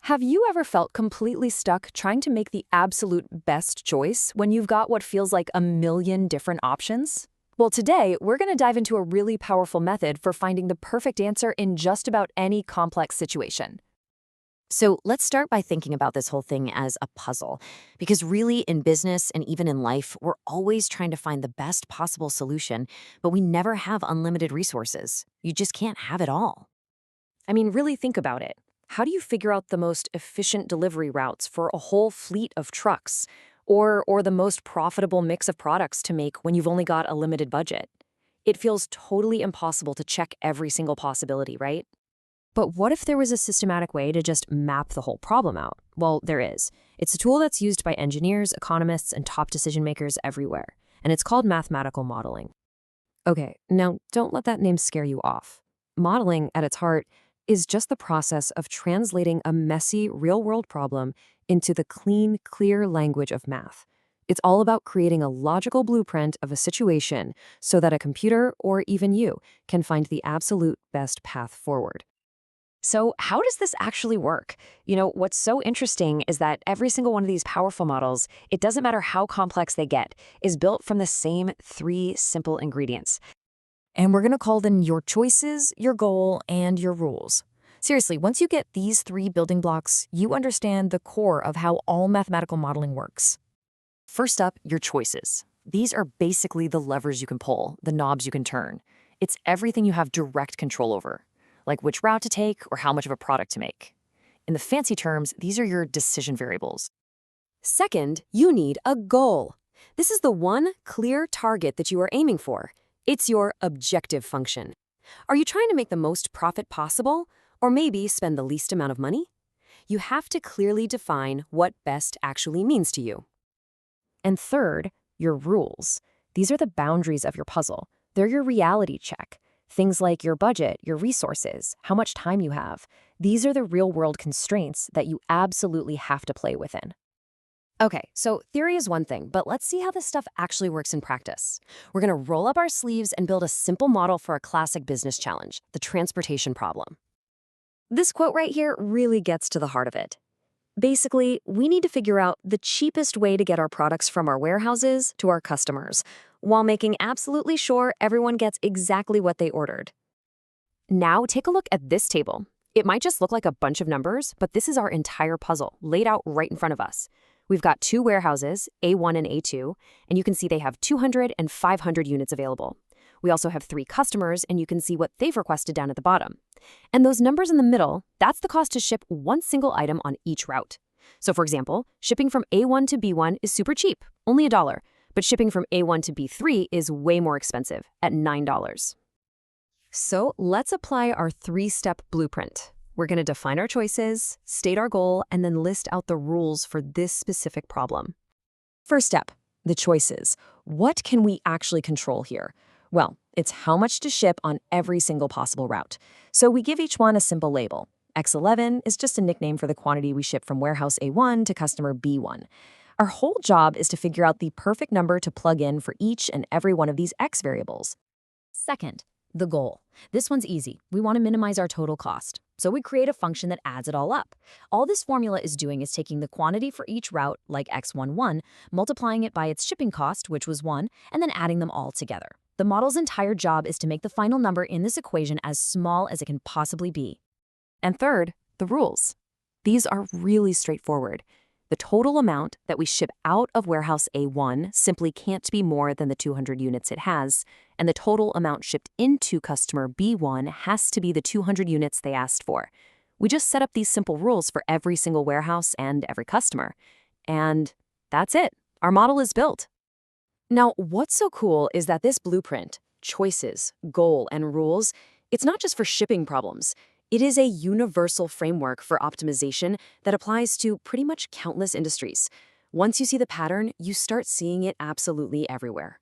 Have you ever felt completely stuck trying to make the absolute best choice when you've got what feels like a million different options? Well, today, we're going to dive into a really powerful method for finding the perfect answer in just about any complex situation. So let's start by thinking about this whole thing as a puzzle. Because really, in business and even in life, we're always trying to find the best possible solution, but we never have unlimited resources. You just can't have it all. I mean, really think about it. How do you figure out the most efficient delivery routes for a whole fleet of trucks? Or the most profitable mix of products to make when you've only got a limited budget? It feels totally impossible to check every single possibility, right? But what if there was a systematic way to just map the whole problem out? Well, there is. It's a tool that's used by engineers, economists, and top decision makers everywhere, and it's called mathematical modeling. Okay, now don't let that name scare you off. Modeling, at its heart, is just the process of translating a messy, real-world problem into the clean, clear language of math. It's all about creating a logical blueprint of a situation so that a computer, or even you, can find the absolute best path forward. So how does this actually work? What's so interesting is that every single one of these powerful models, it doesn't matter how complex they get, is built from the same three simple ingredients. And we're going to call them your choices, your goal, and your rules. Seriously, once you get these three building blocks, you understand the core of how all mathematical modeling works. First up, your choices. These are basically the levers you can pull, the knobs you can turn. It's everything you have direct control over, like which route to take or how much of a product to make. In the fancy terms, these are your decision variables. Second, you need a goal. This is the one clear target that you are aiming for. It's your objective function. Are you trying to make the most profit possible, or maybe spend the least amount of money? You have to clearly define what best actually means to you. And third, your rules. These are the boundaries of your puzzle. They're your reality check. Things like your budget, your resources, how much time you have. These are the real-world constraints that you absolutely have to play within. Okay, so theory is one thing, but let's see how this stuff actually works in practice. We're going to roll up our sleeves and build a simple model for a classic business challenge, the transportation problem. This quote right here really gets to the heart of it. Basically, we need to figure out the cheapest way to get our products from our warehouses to our customers, while making absolutely sure everyone gets exactly what they ordered. Now take a look at this table. It might just look like a bunch of numbers, but this is our entire puzzle laid out right in front of us. We've got two warehouses, A1 and A2, and you can see they have 200 and 500 units available. We also have three customers, and you can see what they've requested down at the bottom. And those numbers in the middle, that's the cost to ship one single item on each route. So for example, shipping from A1 to B1 is super cheap, only $1, but shipping from A1 to B3 is way more expensive, at $9. So let's apply our three-step blueprint. We're going to define our choices, state our goal, and then list out the rules for this specific problem. First step, the choices. What can we actually control here? Well, it's how much to ship on every single possible route. So we give each one a simple label. X11 is just a nickname for the quantity we ship from warehouse A1 to customer B1. Our whole job is to figure out the perfect number to plug in for each and every one of these X variables. Second, the goal. This one's easy. We want to minimize our total cost. So we create a function that adds it all up. All this formula is doing is taking the quantity for each route, like X11, multiplying it by its shipping cost, which was 1, and then adding them all together. The model's entire job is to make the final number in this equation as small as it can possibly be. And third, the rules. These are really straightforward. The total amount that we ship out of warehouse A1 simply can't be more than the 200 units it has, and the total amount shipped into customer B1 has to be the 200 units they asked for. We just set up these simple rules for every single warehouse and every customer. And that's it. Our model is built. Now, what's so cool is that this blueprint, choices, goal, and rules, it's not just for shipping problems. It is a universal framework for optimization that applies to pretty much countless industries. Once you see the pattern, you start seeing it absolutely everywhere.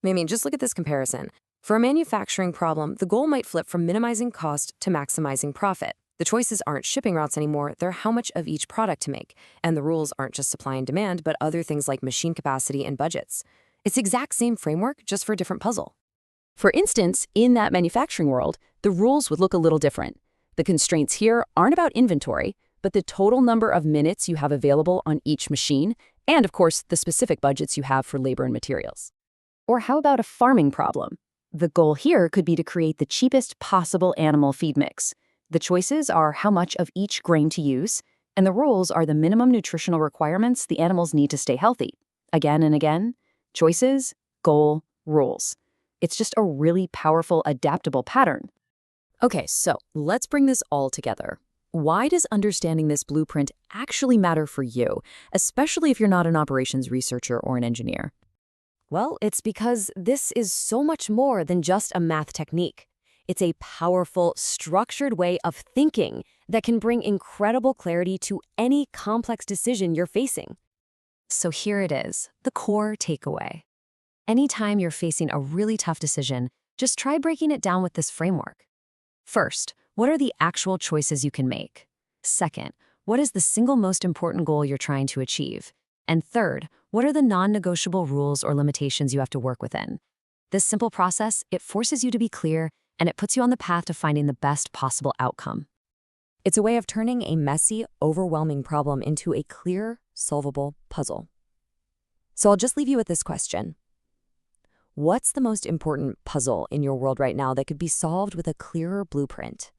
I mean, just look at this comparison. For a manufacturing problem, the goal might flip from minimizing cost to maximizing profit. The choices aren't shipping routes anymore, they're how much of each product to make. And the rules aren't just supply and demand, but other things like machine capacity and budgets. It's the exact same framework, just for a different puzzle. For instance, in that manufacturing world, the rules would look a little different. The constraints here aren't about inventory, but the total number of minutes you have available on each machine, and of course, the specific budgets you have for labor and materials. Or how about a farming problem? The goal here could be to create the cheapest possible animal feed mix. The choices are how much of each grain to use, and the rules are the minimum nutritional requirements the animals need to stay healthy. Again and again, choices, goal, rules. It's just a really powerful, adaptable pattern. Okay, so let's bring this all together. Why does understanding this blueprint actually matter for you, especially if you're not an operations researcher or an engineer? Well, it's because this is so much more than just a math technique. It's a powerful, structured way of thinking that can bring incredible clarity to any complex decision you're facing. So here it is, the core takeaway. Anytime you're facing a really tough decision, just try breaking it down with this framework. First, what are the actual choices you can make? Second, what is the single most important goal you're trying to achieve? And third, what are the non-negotiable rules or limitations you have to work within? This simple process, it forces you to be clear, and it puts you on the path to finding the best possible outcome. It's a way of turning a messy, overwhelming problem into a clear, solvable puzzle. So I'll just leave you with this question. What's the most important puzzle in your world right now that could be solved with a clearer blueprint?